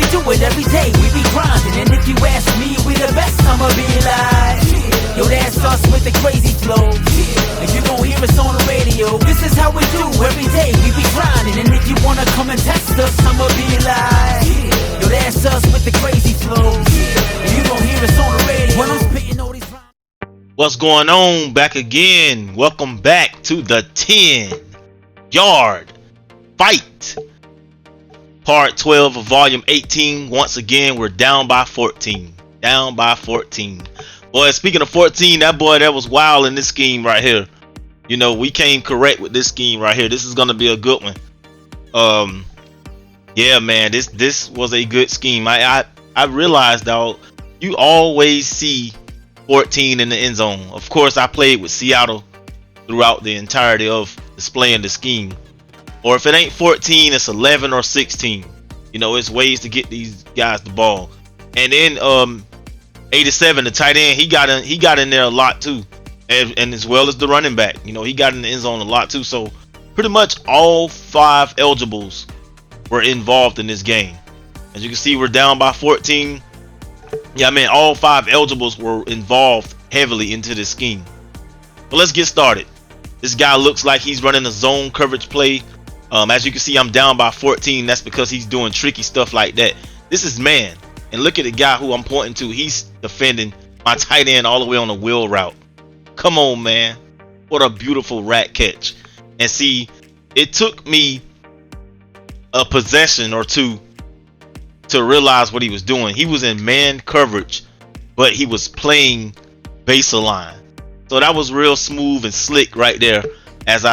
we do it every day. We be grinding, and if you ask me, we the best. I'ma be like, yo, that's us with the crazy flow. And you gon' hear us on the radio. This is how we do every day. We be grinding, and if you wanna come and test us, I'ma be like, yo, that's us with the crazy flow. And you gon' hear us on the radio when I'm spitting all these rhymes. What's going on? Back again. Welcome back to the 10-yard fight. Part 12 of volume 18. Once again, we're down by 14. Down by 14. Boy, speaking of 14, that was wild in this scheme right here. You know, we came correct with this scheme right here. This is gonna be a good one. Yeah, man, this was a good scheme. I realized, though, you always see 14 in the end zone. Of course, I played with Seattle throughout the entirety of displaying the scheme. Or if it ain't 14, it's 11 or 16. You know, it's ways to get these guys the ball. And then 87, the tight end, he got in there a lot too, and as well as the running back. You know, he got in the end zone a lot too. So pretty much all 5 eligibles were involved in this game. As you can see, we're down by 14. Yeah, I mean, all 5 eligibles were involved heavily into this scheme. But let's get started. This guy looks like he's running a zone coverage play. As you can see, I'm down by 14. That's because he's doing tricky stuff like that. This is man. And look at the guy who I'm pointing to. He's defending my tight end all the way on the wheel route. Come on, man. What a beautiful rat catch. And see, it took me a possession or two to realize what he was doing. He was in man coverage, but he was playing baseline. So that was real smooth and slick right there. As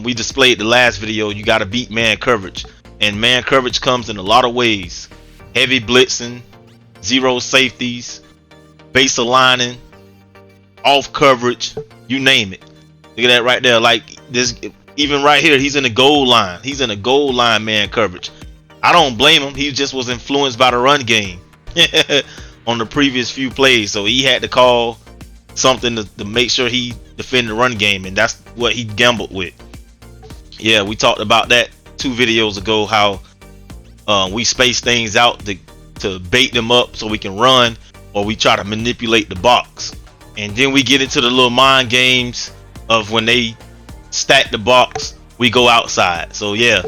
we displayed the last video, you got to beat man coverage. And man coverage comes in a lot of ways. Heavy blitzing, zero safeties, base aligning, off coverage, you name it. Look at that right there. Like this, even right here, he's in the goal line. He's in a goal line man coverage. I don't blame him. He just was influenced by the run game on the previous few plays. So he had to call something to make sure he defended the run game, and that's what he gambled with. Yeah, we talked about that 2 videos ago, how we space things out to bait them up so we can run, or we try to manipulate the box. And then we get into the little mind games of when they stack the box, we go outside. So yeah,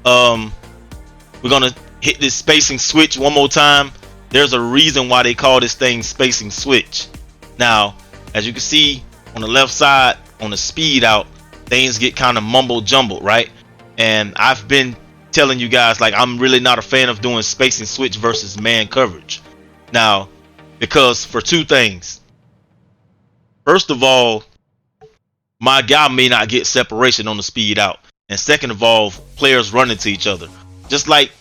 we're gonna hit this spacing switch one more time. There's a reason why they call this thing spacing switch. Now, as you can see on the left side, on the speed out, things get kind of mumble jumbled, right? And I've been telling you guys, like, I'm really not a fan of doing spacing switch versus man coverage. Now, because for 2 things. First of all, my guy may not get separation on the speed out. And second of all, players run into each other. Just like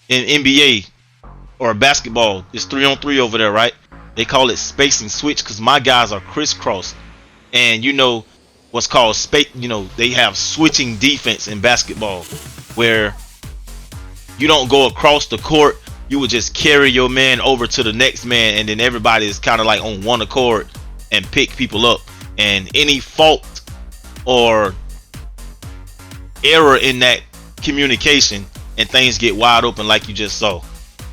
in NBA or basketball, it's 3-on-3 over there, right? They call it spacing switch because my guys are crisscrossed. And you know what's called they have switching defense in basketball, where you don't go across the court. You would just carry your man over to the next man, and then everybody is kind of like on one accord and pick people up. And any fault or error in that communication, and things get wide open like you just saw.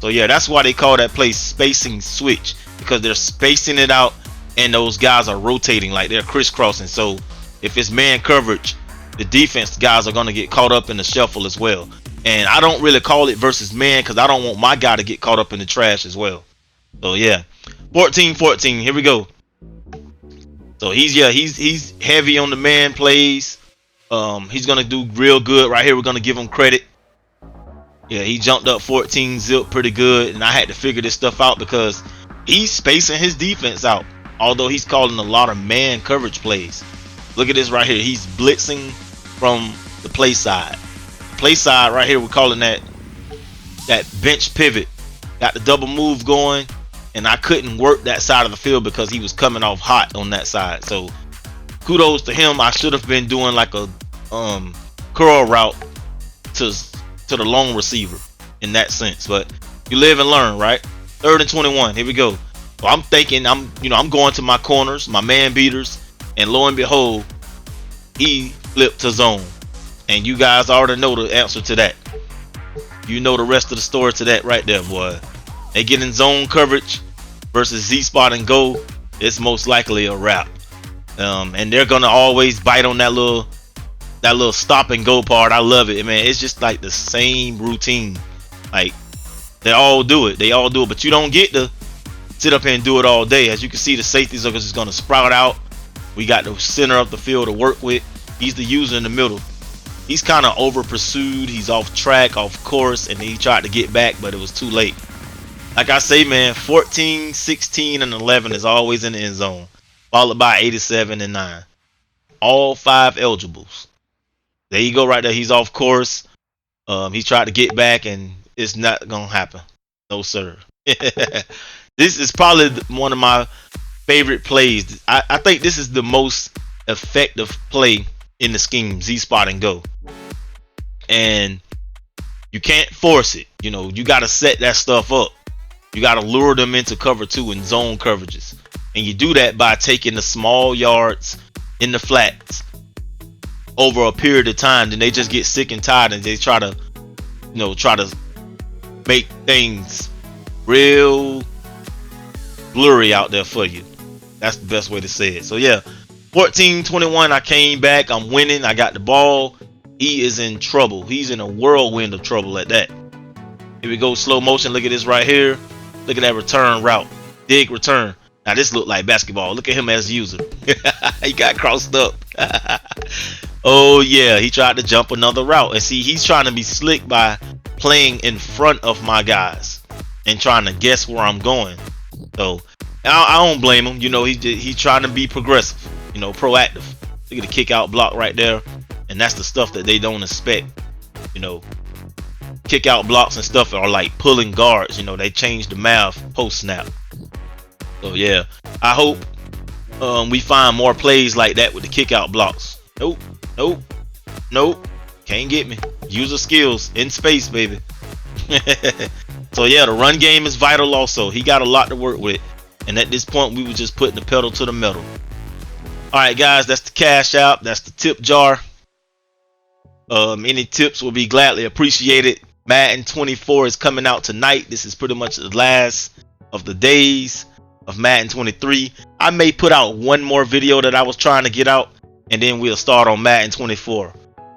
So yeah, that's why they call that play spacing switch, because they're spacing it out and those guys are rotating, like they're crisscrossing. So if it's man coverage, the defense guys are going to get caught up in the shuffle as well. And I don't really call it versus man because I don't want my guy to get caught up in the trash as well. So yeah, 14-14, here we go. So he's heavy on the man plays. He's going to do real good right here. We're going to give him credit. Yeah, he jumped up 14 zip pretty good, and I had to figure this stuff out because he's spacing his defense out, although he's calling a lot of man coverage plays. Look at this right here. He's blitzing from the play side. Play side right here, we're calling that bench pivot. Got the double move going, and I couldn't work that side of the field because he was coming off hot on that side. So kudos to him. I should have been doing like a curl route to the long receiver in that sense, but you live and learn, right? 3rd and 21. Here we go. So I'm thinking I'm going to my corners, my man beaters, and lo and behold, he flipped to zone. And you guys already know the answer to that. You know the rest of the story to that right there, boy. They get in zone coverage versus Z spot and go. It's most likely a wrap. And they're gonna always bite on that little stop and go part. I love it, man. It's just like the same routine. Like they all do it, but you don't get to sit up here and do it all day. As you can see, the safeties are just gonna sprout out. We got the center of the field to work with. He's the user in the middle. He's kind of over pursued. He's off track, off course, and he tried to get back, but it was too late. Like I say, man, 14, 16, and 11 is always in the end zone, followed by 87 and 9. All 5 eligibles. There you go right there. He's off course. He tried to get back, and it's not going to happen. No, sir. This is probably one of my favorite plays. I think this is the most effective play in the scheme, Z spot and go. And you can't force it. You know, you got to set that stuff up. You got to lure them into cover 2 and zone coverages. And you do that by taking the small yards in the flats over a period of time. Then they just get sick and tired and they try to make things real blurry out there for you. That's the best way to say it. So yeah, 14-21, I came back. I'm winning. I got the ball. He is in trouble. He's in a whirlwind of trouble at that. Here we go, slow motion. Look at this right here. Look at that return route. Dig return. Now this looked like basketball. Look at him as user. He got crossed up. Oh yeah, he tried to jump another route. And see, he's trying to be slick by playing in front of my guys and trying to guess where I'm going. So I don't blame him. You know, he's trying to be progressive. You know, proactive. Look at the kick out block right there. And that's the stuff that they don't expect. You know, kick out blocks and stuff are like pulling guards. You know, they change the math post snap. So yeah, I hope we find more plays like that with the kick out blocks. Nope, can't get me. User skills in space, baby. So yeah, the run game is vital also. He got a lot to work with, and at this point we were just putting the pedal to the metal. All right guys, that's the cash out. That's the tip jar. Any tips will be gladly appreciated. Madden 24 is coming out tonight. This is pretty much the last of the days of Madden 23. I may put out one more video that I was trying to get out, and then we'll start on Madden 24.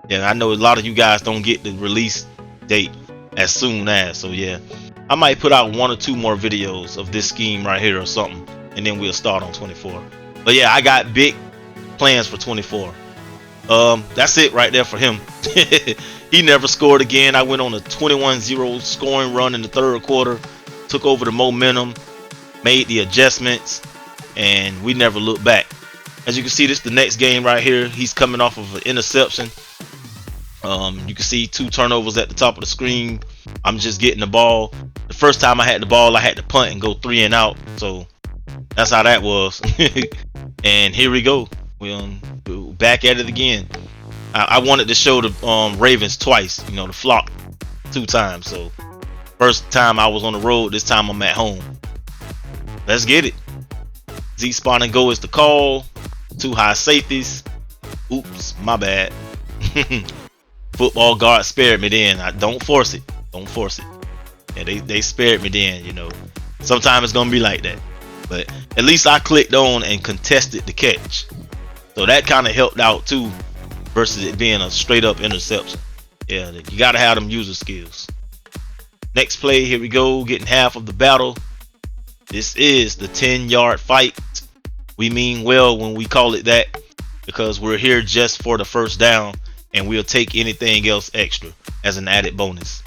Yeah, I know a lot of you guys don't get the release date as soon as, so yeah, I might put out 1 or 2 more videos of this scheme right here or something, and then we'll start on 24. But yeah, I got big plans for 24. That's it right there for him. He never scored again. I went on a 21-0 scoring run in the third quarter, took over the momentum, made the adjustments, and we never looked back. As you can see, this is the next game right here. He's coming off of an interception. You can see 2 turnovers at the top of the screen. I'm just getting the ball. The first time I had the ball, I had to punt and go 3 and out. So that's how that was. And here we go. We're back at it again. I wanted to show the Ravens twice. You know, the flop 2 times. So first time I was on the road. This time I'm at home. Let's get it. Z spot and go is the call. 2 high safeties. Oops, my bad. Football guard spared me then. Don't force it. Don't force it. Yeah, they spared me then, you know. Sometimes it's gonna be like that. But at least I clicked on and contested the catch. So that kind of helped out too, versus it being a straight up interception. Yeah, you gotta have them user skills. Next play, here we go, getting half of the battle. This is the 10-yard fight. We mean well when we call it that, because we're here just for the first down, and we'll take anything else extra as an added bonus.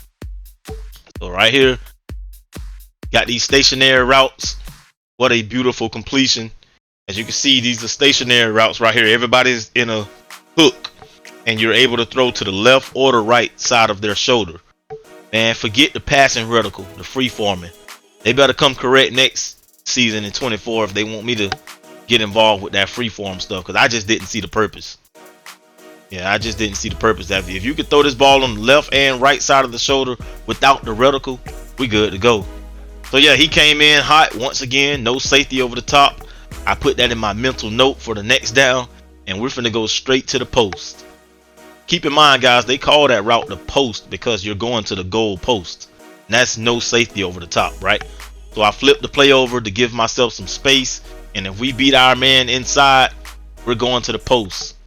So right here, got these stationary routes. What a beautiful completion. As you can see, these are stationary routes right here. Everybody's in a hook, and you're able to throw to the left or the right side of their shoulder. Man, forget the passing reticle, the free forming. They better come correct next season in 24 if they want me to get involved with that free form stuff, because I just didn't see the purpose. Yeah, I just didn't see the purpose. If you could throw this ball on the left and right side of the shoulder without the reticle, we good to go. So yeah, he came in hot once again. No safety over the top. I put that in my mental note for the next down, and we're finna go straight to the post. keep in mind, guys, they call that route the post because you're going to the goal post. And that's no safety over the top, right? So I flip the play over to give myself some space. And if we beat our man inside, we're going to the post.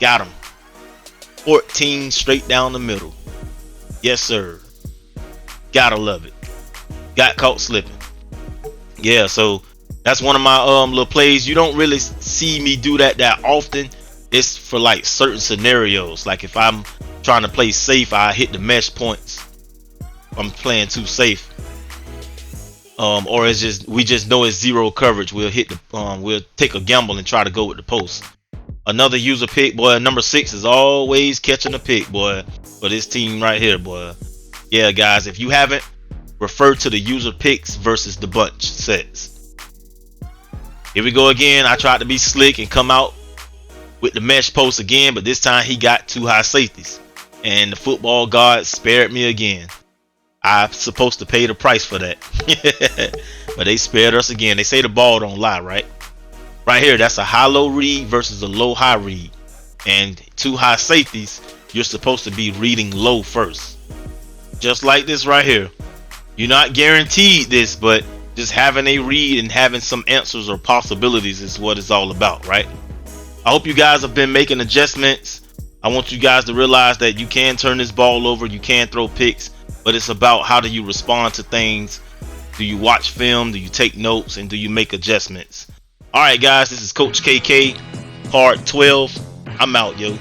Got him. 14 straight down the middle. Yes, sir. Gotta love it. Got caught slipping. Yeah, so that's one of my little plays. You don't really see me do that often. It's for like certain scenarios. Like if I'm trying to play safe, I hit the mesh points. I'm playing too safe. Or it's just we just know it's zero coverage. We'll hit the we'll take a gamble and try to go with the post. Another user pick, boy. Number 6 is always catching a pick, boy, for this team right here, boy. Yeah, guys, if you haven't, refer to the user picks versus the bunch sets. Here we go again. I tried to be slick and come out with the mesh post again, but this time he got 2 high safeties, and the football god spared me again. I'm supposed to pay the price for that. But they spared us again. They say the ball don't lie, right? Right here, that's a high-low read versus a low-high read. And 2 high safeties, you're supposed to be reading low first. Just like this right here. You're not guaranteed this, but just having a read and having some answers or possibilities is what it's all about, right? I hope you guys have been making adjustments. I want you guys to realize that you can turn this ball over, you can throw picks, but it's about how do you respond to things. Do you watch film? Do you take notes? And do you make adjustments? All right, guys, this is Coach KK, Part 12. I'm out, yo.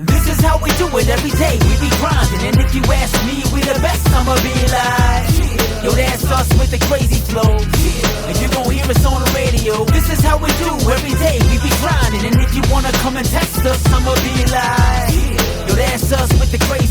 This is how we do it every day. We be grinding, and if you ask me, we the best. I'ma be like, yo, that's us with the crazy flow. And you gon' hear us on the radio. This is how we do every day. We be grinding, and if you wanna come and test us, I'ma be like, yo, that's us with the crazy.